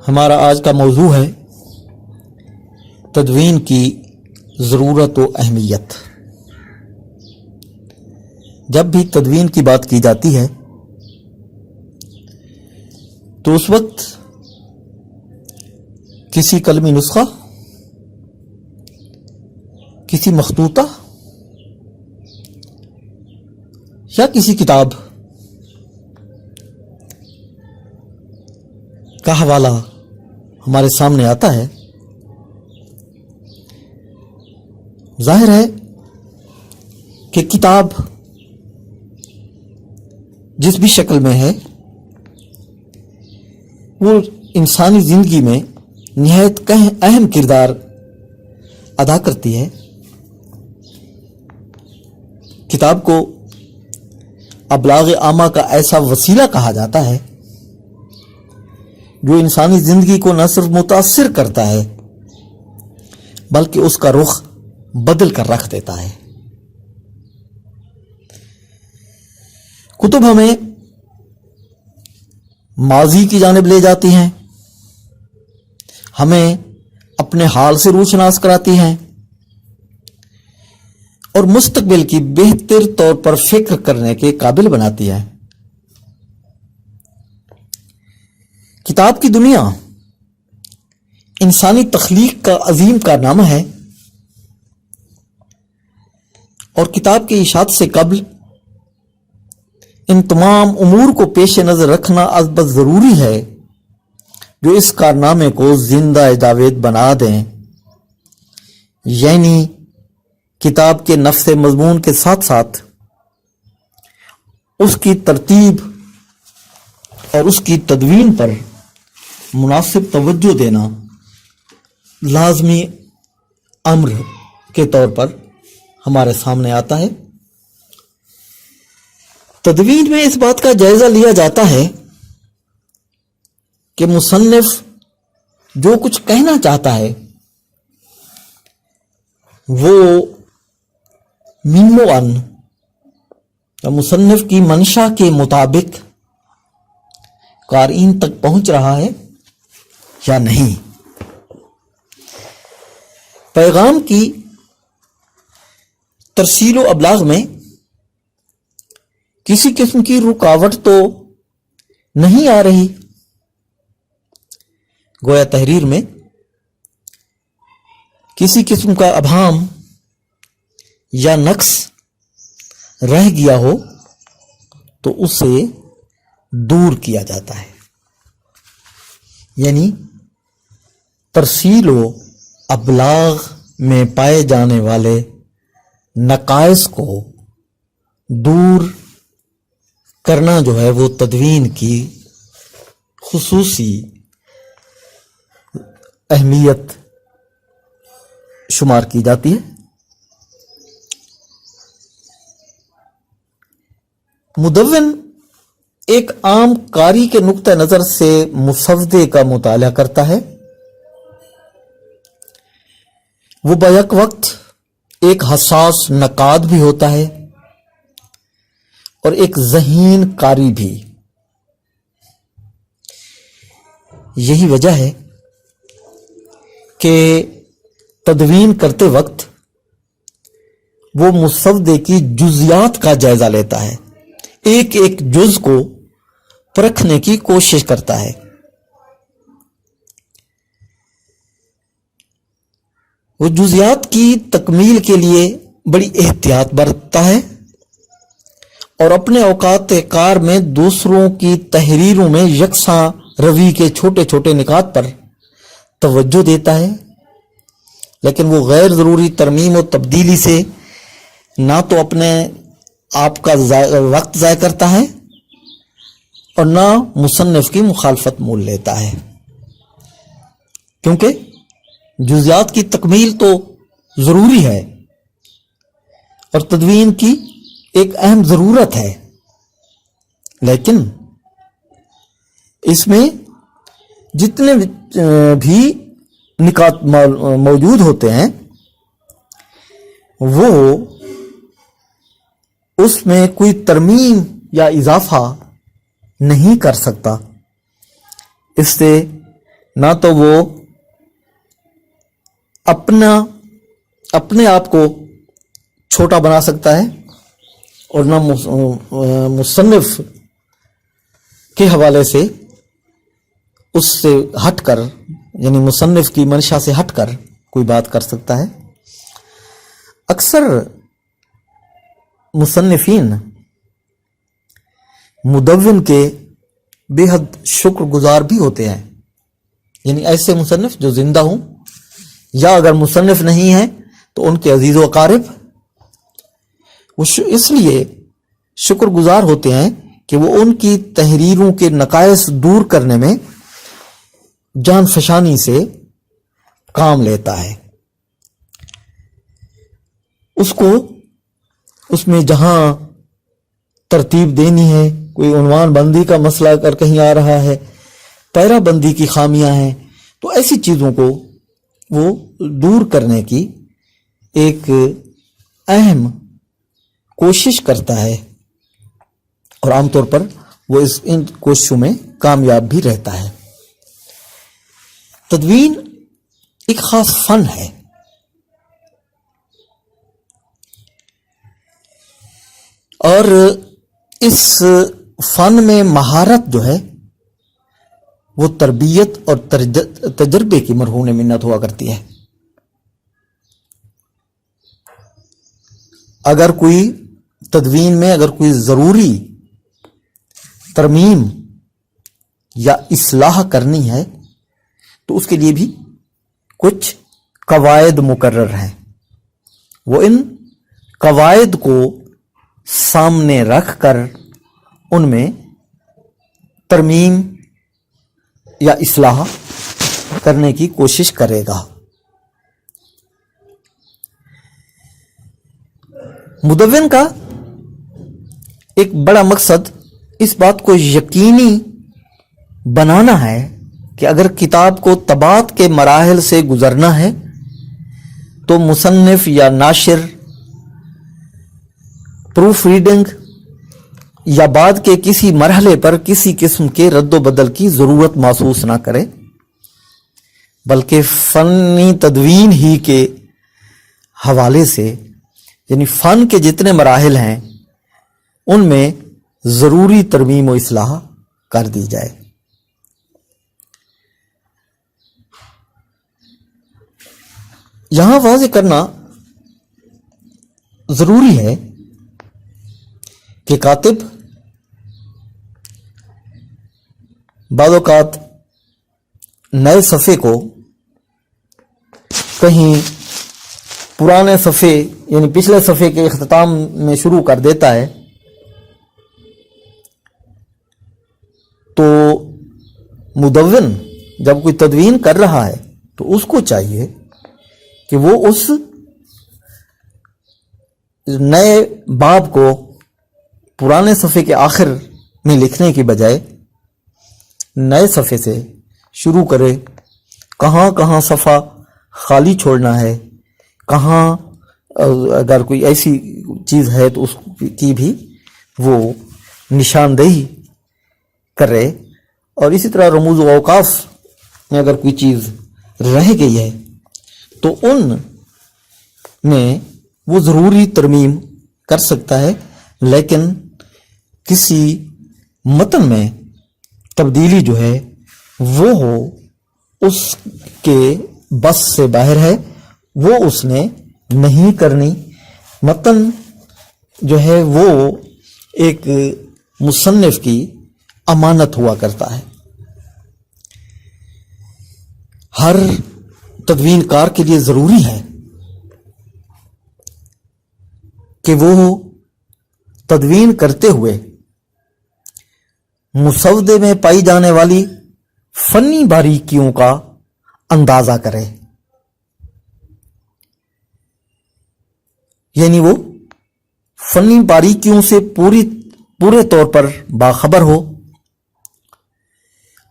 ہمارا آج کا موضوع ہے تدوین کی ضرورت و اہمیت۔ جب بھی تدوین کی بات کی جاتی ہے تو اس وقت کسی قلمی نسخہ، کسی مخطوطہ یا کسی کتاب کا حوالہ ہمارے سامنے آتا ہے۔ ظاہر ہے کہ کتاب جس بھی شکل میں ہے وہ انسانی زندگی میں نہایت اہم کردار ادا کرتی ہے۔ کتاب کو ابلاغ عامہ کا ایسا وسیلہ کہا جاتا ہے جو انسانی زندگی کو نہ صرف متاثر کرتا ہے بلکہ اس کا رخ بدل کر رکھ دیتا ہے۔ کتب ہمیں ماضی کی جانب لے جاتی ہیں، ہمیں اپنے حال سے روشناس کراتی ہیں اور مستقبل کی بہتر طور پر فکر کرنے کے قابل بناتی ہے۔ کتاب کی دنیا انسانی تخلیق کا عظیم کارنامہ ہے اور کتاب کے ایجاد سے قبل ان تمام امور کو پیش نظر رکھنا ازبد ضروری ہے جو اس کارنامے کو زندہ جاوید بنا دیں، یعنی کتاب کے نفس مضمون کے ساتھ ساتھ اس کی ترتیب اور اس کی تدوین پر مناسب توجہ دینا لازمی امر کے طور پر ہمارے سامنے آتا ہے۔ تدوین میں اس بات کا جائزہ لیا جاتا ہے کہ مصنف جو کچھ کہنا چاہتا ہے وہ من و ان یا مصنف کی منشا کے مطابق قارئین تک پہنچ رہا ہے یا نہیں۔ پیغام کی ترسیل و ابلاغ میں کسی قسم کی رکاوٹ تو نہیں آ رہی، گویا تحریر میں کسی قسم کا ابہام یا نقص رہ گیا ہو تو اسے دور کیا جاتا ہے، یعنی ترسیل و ابلاغ میں پائے جانے والے نقائص کو دور کرنا جو ہے وہ تدوین کی خصوصی اہمیت شمار کی جاتی ہے۔ مدون ایک عام قاری کے نقطہ نظر سے مسودے کا مطالعہ کرتا ہے، وہ بیک وقت ایک حساس نقاد بھی ہوتا ہے اور ایک ذہین قاری بھی۔ یہی وجہ ہے کہ تدوین کرتے وقت وہ مسودے کی جزیات کا جائزہ لیتا ہے، ایک ایک جز کو پرکھنے کی کوشش کرتا ہے۔ وہ جزیات کی تکمیل کے لیے بڑی احتیاط برتتا ہے اور اپنے اوقات کار میں دوسروں کی تحریروں میں یکساں روی کے چھوٹے چھوٹے نکات پر توجہ دیتا ہے، لیکن وہ غیر ضروری ترمیم و تبدیلی سے نہ تو اپنے آپ کا وقت ضائع کرتا ہے اور نہ مصنف کی مخالفت مول لیتا ہے، کیونکہ جزیات کی تکمیل تو ضروری ہے اور تدوین کی ایک اہم ضرورت ہے، لیکن اس میں جتنے بھی نکات موجود ہوتے ہیں وہ اس میں کوئی ترمیم یا اضافہ نہیں کر سکتا، اس سے نہ تو وہ اپنے آپ کو چھوٹا بنا سکتا ہے اور نہ مصنف کے حوالے سے اس سے ہٹ کر، یعنی مصنف کی منشا سے ہٹ کر کوئی بات کر سکتا ہے۔ اکثر مصنفین مدون کے بے حد شکر گزار بھی ہوتے ہیں، یعنی ایسے مصنف جو زندہ ہوں یا اگر مصنف نہیں ہیں تو ان کے عزیز و اقارب وہ اس لیے شکر گزار ہوتے ہیں کہ وہ ان کی تحریروں کے نقائص دور کرنے میں جان فشانی سے کام لیتا ہے۔ اس میں جہاں ترتیب دینی ہے، کوئی عنوان بندی کا مسئلہ اگر کہیں آ رہا ہے، پیرا بندی کی خامیاں ہیں، تو ایسی چیزوں کو وہ دور کرنے کی ایک اہم کوشش کرتا ہے، اور عام طور پر وہ ان کوششوں میں کامیاب بھی رہتا ہے۔ تدوین ایک خاص فن ہے، اور اس فن میں مہارت جو ہے وہ تربیت اور تجربے کی مرہون منت ہوا کرتی ہے۔ اگر کوئی تدوین میں اگر کوئی ضروری ترمیم یا اصلاح کرنی ہے تو اس کے لیے بھی کچھ قواعد مقرر ہیں، وہ ان قواعد کو سامنے رکھ کر ان میں ترمیم یا اصلاح کرنے کی کوشش کرے گا۔ مدون کا ایک بڑا مقصد اس بات کو یقینی بنانا ہے کہ اگر کتاب کو طباعت کے مراحل سے گزرنا ہے تو مصنف یا ناشر پروف ریڈنگ یا بعد کے کسی مرحلے پر کسی قسم کے رد و بدل کی ضرورت محسوس نہ کرے، بلکہ فنی تدوین ہی کے حوالے سے، یعنی فن کے جتنے مراحل ہیں ان میں ضروری ترمیم و اصلاح کر دی جائے۔ یہاں واضح کرنا ضروری ہے کہ کاتب بعض اوقات نئے صفحے کو کہیں پرانے صفحے یعنی پچھلے صفحے کے اختتام میں شروع کر دیتا ہے، تو مدون جب کوئی تدوین کر رہا ہے تو اس کو چاہیے کہ وہ اس نئے باب کو پرانے صفحے کے آخر میں لکھنے کی بجائے نئے صفحے سے شروع کرے، کہاں کہاں صفحہ خالی چھوڑنا ہے، کہاں اگر کوئی ایسی چیز ہے تو اس کی بھی وہ نشاندہی کرے، اور اسی طرح رموز و اوقاف میں اگر کوئی چیز رہ گئی ہے تو ان میں وہ ضروری ترمیم کر سکتا ہے، لیکن کسی متن میں تبدیلی جو ہے وہ ہو اس کے بس سے باہر ہے، وہ اس نے نہیں کرنی۔ متن جو ہے وہ ایک مصنف کی امانت ہوا کرتا ہے۔ ہر تدوین کار کے لیے ضروری ہے کہ وہ تدوین کرتے ہوئے مسودے میں پائی جانے والی فنی باریکیوں کا اندازہ کرے، یعنی وہ فنی باریکیوں سے پورے طور پر باخبر ہو۔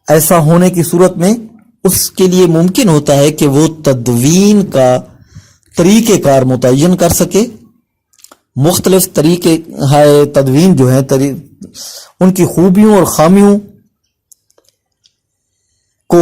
ایسا ہونے کی صورت میں اس کے لیے ممکن ہوتا ہے کہ وہ تدوین کا طریقہ کار متعین کر سکے۔ مختلف طریقے تدوین جو ہیں ان کی خوبیوں اور خامیوں کو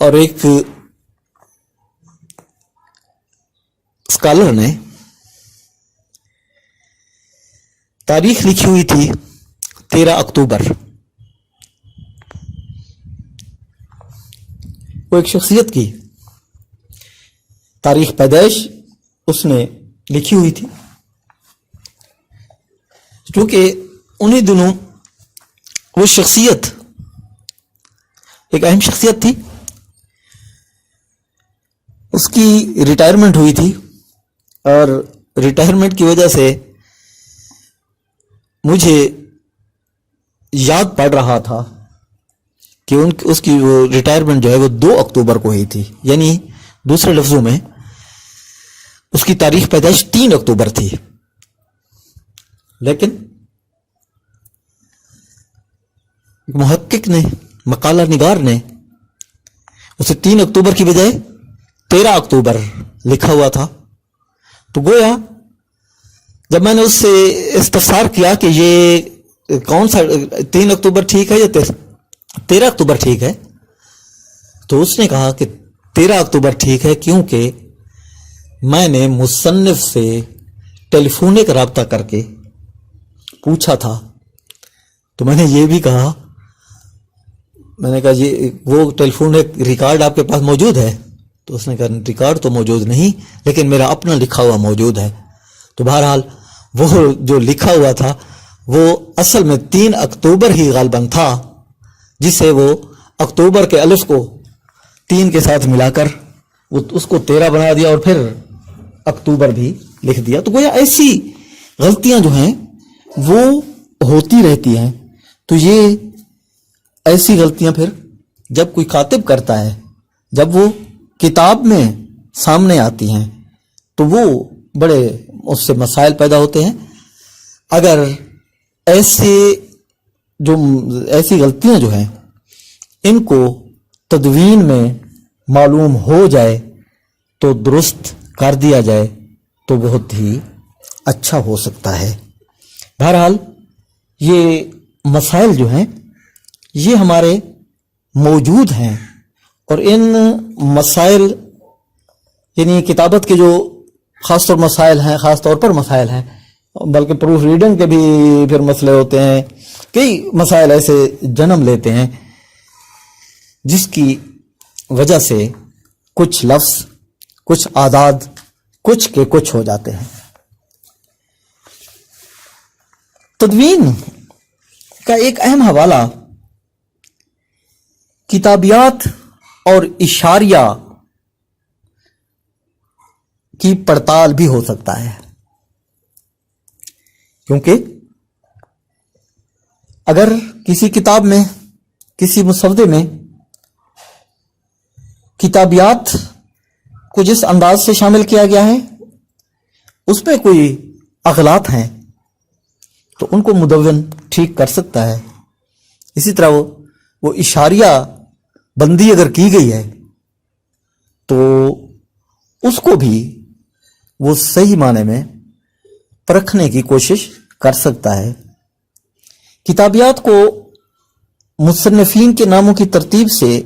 اور ایک اسکالر نے تاریخ لکھی ہوئی تھی 13 اکتوبر. وہ ایک شخصیت کی تاریخ پیدائش اس نے لکھی ہوئی تھی، کیونکہ انہی دنوں وہ شخصیت ایک اہم شخصیت تھی. اس کی ریٹائرمنٹ ہوئی تھی اور ریٹائرمنٹ کی وجہ سے مجھے یاد پڑ رہا تھا کہ اس کی وہ ریٹائرمنٹ جو ہے وہ 2 اکتوبر کو ہوئی تھی، یعنی دوسرے لفظوں میں اس کی تاریخ پیدائش 3 اکتوبر تھی. لیکن محقق نے، مقالہ نگار نے اسے 3 اکتوبر کی بجائے 13 اکتوبر لکھا ہوا تھا. تو گویا جب میں نے اس سے استفسار کیا کہ یہ کون سا 3 اکتوبر ٹھیک ہے یا 13 اکتوبر ٹھیک ہے، تو اس نے کہا کہ 13 اکتوبر ٹھیک ہے، کیونکہ میں نے مصنف سے ٹیلی فونک رابطہ کر کے پوچھا تھا. تو میں نے یہ بھی کہا، میں نے کہا یہ وہ ٹیلی فونک ریکارڈ آپ کے پاس موجود ہے؟ تو اس نے کہا ریکارڈ تو موجود نہیں، لیکن میرا اپنا لکھا ہوا موجود ہے. تو بہرحال وہ جو لکھا ہوا تھا وہ اصل میں 3 اکتوبر ہی غالباً تھا، جسے وہ اکتوبر کے الف کو 3 کے ساتھ ملا کر وہ اس کو 13 بنا دیا اور پھر اکتوبر بھی لکھ دیا. تو گویا ایسی غلطیاں جو ہیں وہ ہوتی رہتی ہیں. تو یہ ایسی غلطیاں پھر جب کوئی کاتب کرتا ہے، جب وہ کتاب میں سامنے آتی ہیں، تو وہ بڑے اس سے مسائل پیدا ہوتے ہیں. اگر ایسی غلطیاں جو ہیں ان کو تدوین میں معلوم ہو جائے تو درست کر دیا جائے تو بہت ہی اچھا ہو سکتا ہے. بہرحال یہ مسائل جو ہیں یہ ہمارے موجود ہیں، اور ان مسائل یعنی کتابت کے جو خاص طور مسائل ہیں، خاص طور پر مسائل ہیں، بلکہ پروف ریڈنگ کے بھی پھر مسئلے ہوتے ہیں، کئی مسائل ایسے جنم لیتے ہیں جس کی وجہ سے کچھ لفظ، کچھ اعداد کچھ کے کچھ ہو جاتے ہیں. تدوین کا ایک اہم حوالہ کتابیات اور اشاریہ کی پڑتال بھی ہو سکتا ہے، کیونکہ اگر کسی کتاب میں، کسی مسودے میں کتابیات کو جس انداز سے شامل کیا گیا ہے اس میں کوئی اغلاط ہیں تو ان کو مدون ٹھیک کر سکتا ہے. اسی طرح وہ اشاریہ بندی اگر کی گئی ہے تو اس کو بھی وہ صحیح معنی میں پرکھنے کی کوشش کر سکتا ہے. کتابیات کو مصنفین کے ناموں کی ترتیب سے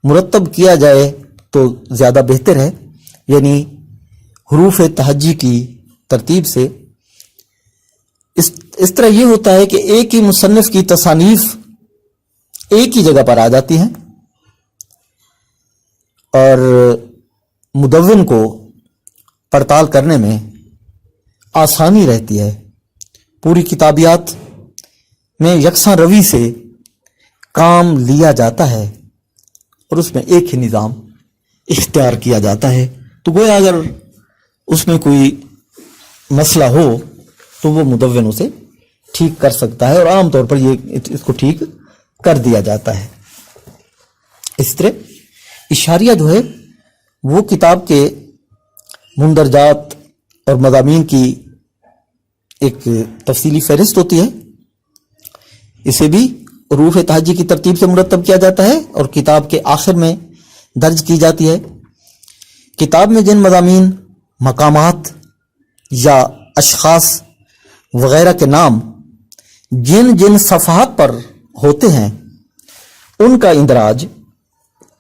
مرتب کیا جائے تو زیادہ بہتر ہے، یعنی حروف تہجی کی ترتیب سے. اس طرح یہ ہوتا ہے کہ ایک ہی مصنف کی تصانیف ایک ہی جگہ پر آ جاتی ہیں اور مدون کو پڑتال کرنے میں آسانی رہتی ہے. پوری کتابیات میں یکساں روی سے کام لیا جاتا ہے اور اس میں ایک ہی نظام اختیار کیا جاتا ہے. تو گویا اگر اس میں کوئی مسئلہ ہو تو وہ مدون اسے ٹھیک کر سکتا ہے، اور عام طور پر اس کو ٹھیک کر دیا جاتا ہے. اس طرح اشاریہ جو ہے وہ کتاب کے مندرجات اور مضامین کی ایک تفصیلی فہرست ہوتی ہے. اسے بھی حروف تہجی کی ترتیب سے مرتب کیا جاتا ہے اور کتاب کے آخر میں درج کی جاتی ہے. کتاب میں جن مضامین، مقامات یا اشخاص وغیرہ کے نام جن جن صفحات پر ہوتے ہیں ان کا اندراج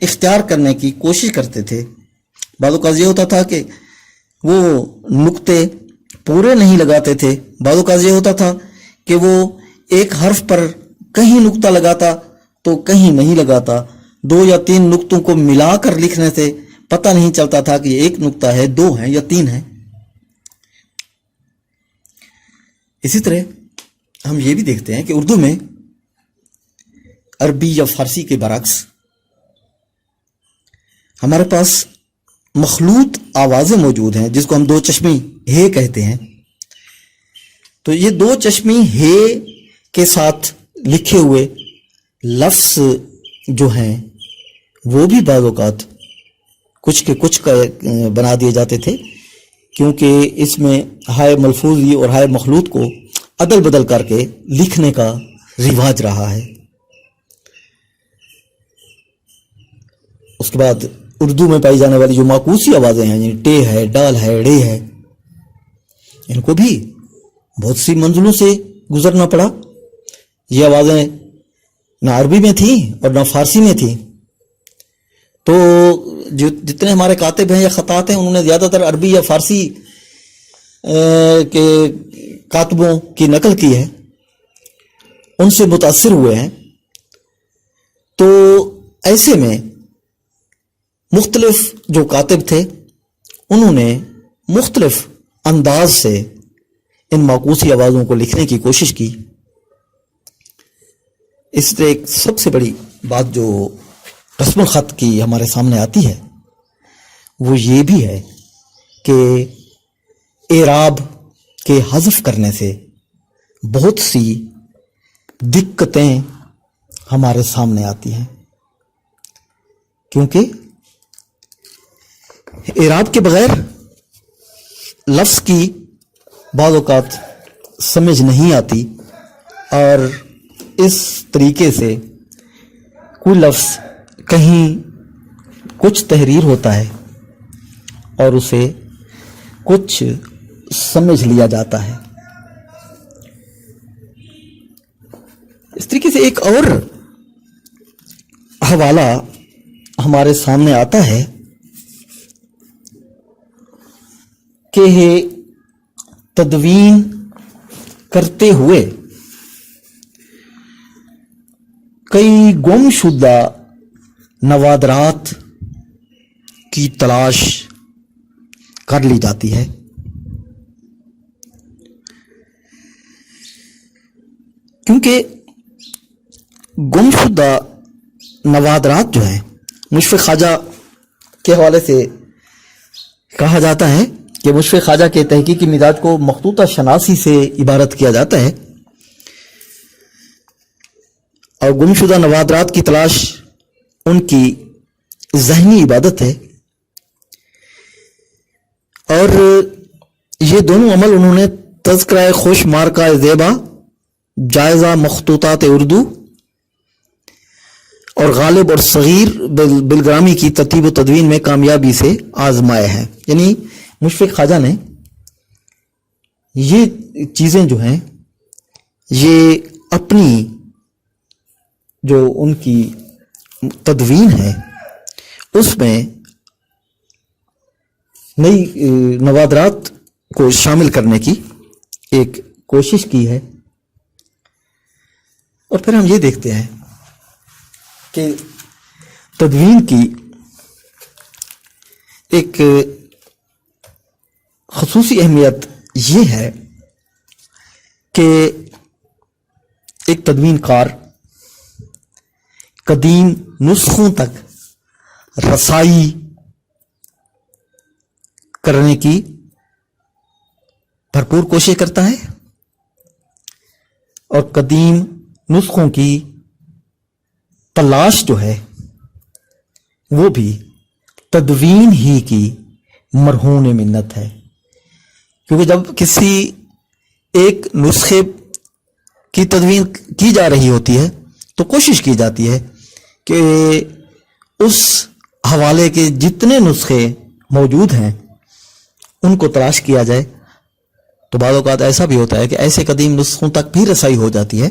اختیار کرنے کی کوشش کرتے تھے. بعض اوقات یہ ہوتا تھا کہ وہ نقطے پورے نہیں لگاتے تھے. بعض اوقات یہ ہوتا تھا کہ وہ ایک حرف پر کہیں نقطہ لگاتا تو کہیں نہیں لگاتا. 2 یا 3 نقطوں کو ملا کر لکھنے سے پتہ نہیں چلتا تھا کہ یہ ایک نقطہ ہے، 2 ہیں یا 3 ہیں. اسی طرح ہم یہ بھی دیکھتے ہیں کہ اردو میں عربی یا فارسی کے برعکس ہمارے پاس مخلوط آوازیں موجود ہیں، جس کو ہم 2 چشمی ہے کہتے ہیں. تو یہ 2 چشمی ہے کے ساتھ لکھے ہوئے لفظ جو ہیں وہ بھی بعض اوقات کچھ کے کچھ کا بنا دیے جاتے تھے، کیونکہ اس میں ہائے ملفوظی اور ہائے مخلوط کو عدل بدل کر کے لکھنے کا رواج رہا ہے. اس کے بعد اردو میں پائی جانے والی جو معکوسی آوازیں ہیں، یعنی ٹے ہے، ڈال ہے، ڑے ہے، ان کو بھی بہت سی منزلوں سے گزرنا پڑا. یہ آوازیں نہ عربی میں تھیں اور نہ فارسی میں تھیں. تو جتنے ہمارے کاتب ہیں یا خطاط ہیں، انہوں نے زیادہ تر عربی یا فارسی کے کاتبوں کی نقل کی ہے، ان سے متاثر ہوئے ہیں. تو ایسے میں مختلف جو کاتب تھے انہوں نے مختلف انداز سے ان معکوسی آوازوں کو لکھنے کی کوشش کی. اس طرح ایک سب سے بڑی بات جو رسم الخط کی ہمارے سامنے آتی ہے وہ یہ بھی ہے کہ اعراب کے حذف کرنے سے بہت سی دقتیں ہمارے سامنے آتی ہیں، کیونکہ اعراب کے بغیر لفظ کی بعض اوقات سمجھ نہیں آتی، اور اس طریقے سے کوئی لفظ کہیں کچھ تحریر ہوتا ہے اور اسے کچھ سمجھ لیا جاتا ہے. اس طریقے سے ایک اور حوالہ ہمارے سامنے آتا ہے کہ تدوین کرتے ہوئے کئی گم شدہ نوادرات کی تلاش کر لی جاتی ہے. کیونکہ گم شدہ نوادرات جو ہیں، مشفق خواجہ کے حوالے سے کہا جاتا ہے کہ مشفق خواجہ کے تحقیقی مزاج کو مخطوطہ شناسی سے عبارت کیا جاتا ہے، اور گم شدہ نوادرات کی تلاش ان کی ذہنی عبادت ہے. اور یہ دونوں عمل انہوں نے تذکرہ خوش مارکہ زیبا، جائزہ مخطوطات اردو اور غالب اور صغیر بالگرامی کی ترتیب و تدوین میں کامیابی سے آزمائے ہیں. یعنی مشفق خواجہ نے یہ چیزیں جو ہیں یہ اپنی جو ان کی تدوین ہے اس میں نئی نوادرات کو شامل کرنے کی ایک کوشش کی ہے. اور پھر ہم یہ دیکھتے ہیں کہ تدوین کی ایک خصوصی اہمیت یہ ہے کہ ایک تدوین کار قدیم نسخوں تک رسائی کرنے کی بھرپور کوشش کرتا ہے، اور قدیم نسخوں کی تلاش جو ہے وہ بھی تدوین ہی کی مرہون منت ہے. کیونکہ جب کسی ایک نسخے کی تدوین کی جا رہی ہوتی ہے تو کوشش کی جاتی ہے کہ اس حوالے کے جتنے نسخے موجود ہیں ان کو تلاش کیا جائے. تو بعض اوقات ایسا بھی ہوتا ہے کہ ایسے قدیم نسخوں تک بھی رسائی ہو جاتی ہے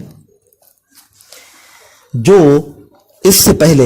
جو اس سے پہلے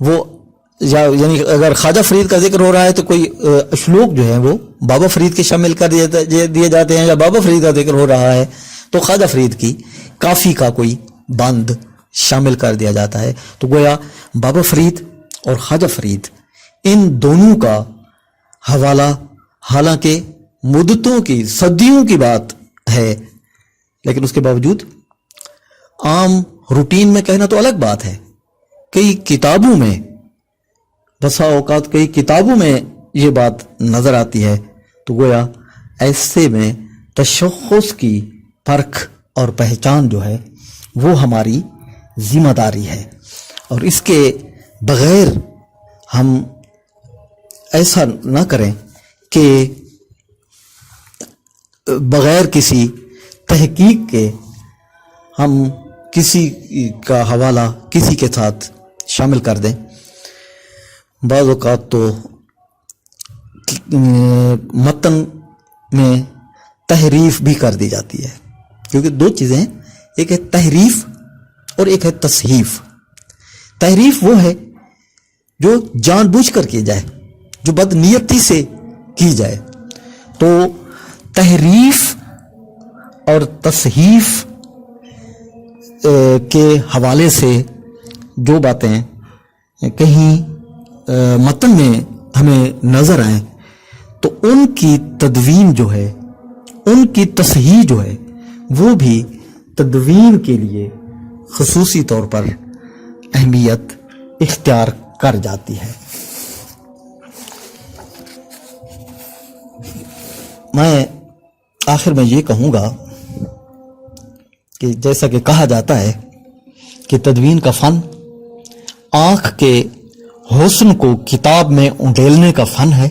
وہ یعنی اگر خواجہ فرید کا ذکر ہو رہا ہے تو کوئی اشلوک جو ہے وہ بابا فرید کے شامل کر دیے جاتے ہیں، یا بابا فرید کا ذکر ہو رہا ہے تو خواجہ فرید کی کافی کا کوئی بند شامل کر دیا جاتا ہے۔ تو گویا بابا فرید اور خواجہ فرید ان دونوں کا حوالہ حالانکہ مدتوں کی صدیوں کی بات ہے، لیکن اس کے باوجود عام روٹین میں کہنا تو الگ بات ہے، کئی کتابوں میں، بسا اوقات کئی کتابوں میں یہ بات نظر آتی ہے، تو گویا ایسے میں تشخص کی پرکھ اور پہچان جو ہے وہ ہماری ذمہ داری ہے، اور اس کے بغیر ہم ایسا نہ کریں کہ بغیر کسی تحقیق کے ہم کسی کا حوالہ کسی کے ساتھ شامل کر دیں۔ بعض اوقات تو متن میں تحریف بھی کر دی جاتی ہے، کیونکہ دو چیزیں ہیں، ایک ہے تحریف اور ایک ہے تصحیف۔ تحریف وہ ہے جو جان بوجھ کر کی جائے، جو بدنیتی سے کی جائے، تو تحریف اور تصحیف کے حوالے سے جو باتیں کہیں متن میں ہمیں نظر آئیں تو ان کی تدوین جو ہے، ان کی تصحیح جو ہے، وہ بھی تدوین کے لیے خصوصی طور پر اہمیت اختیار کر جاتی ہے۔ میں آخر میں یہ کہوں گا کہ جیسا کہ کہا جاتا ہے کہ تدوین کا فن آنکھ کے حسن کو کتاب میں انڈیلنے کا فن ہے۔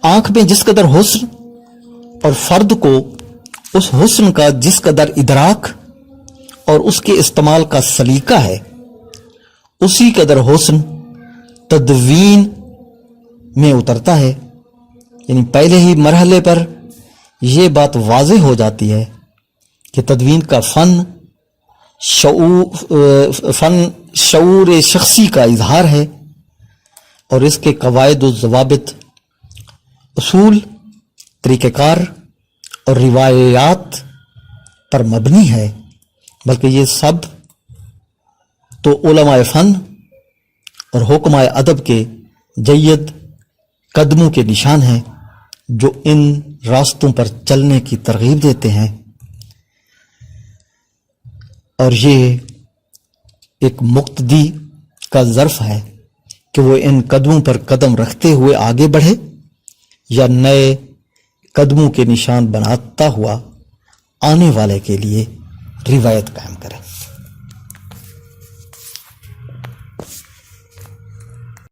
آنکھ میں جس قدر حسن اور فرد کو اس حسن کا جس قدر ادراک اور اس کے استعمال کا سلیقہ ہے، اسی قدر حسن تدوین میں اترتا ہے۔ یعنی پہلے ہی مرحلے پر یہ بات واضح ہو جاتی ہے کہ تدوین کا فن شعور شخصی کا اظہار ہے، اور اس کے قواعد و ضوابط، اصول، طریقہ کار اور روایات پر مبنی ہے، بلکہ یہ سب تو علماء فن اور حکماء ادب کے جید قدموں کے نشان ہیں، جو ان راستوں پر چلنے کی ترغیب دیتے ہیں، اور یہ ایک مقتدی کا ظرف ہے کہ وہ ان قدموں پر قدم رکھتے ہوئے آگے بڑھے یا نئے قدموں کے نشان بناتا ہوا آنے والے کے لیے روایت قائم کرے۔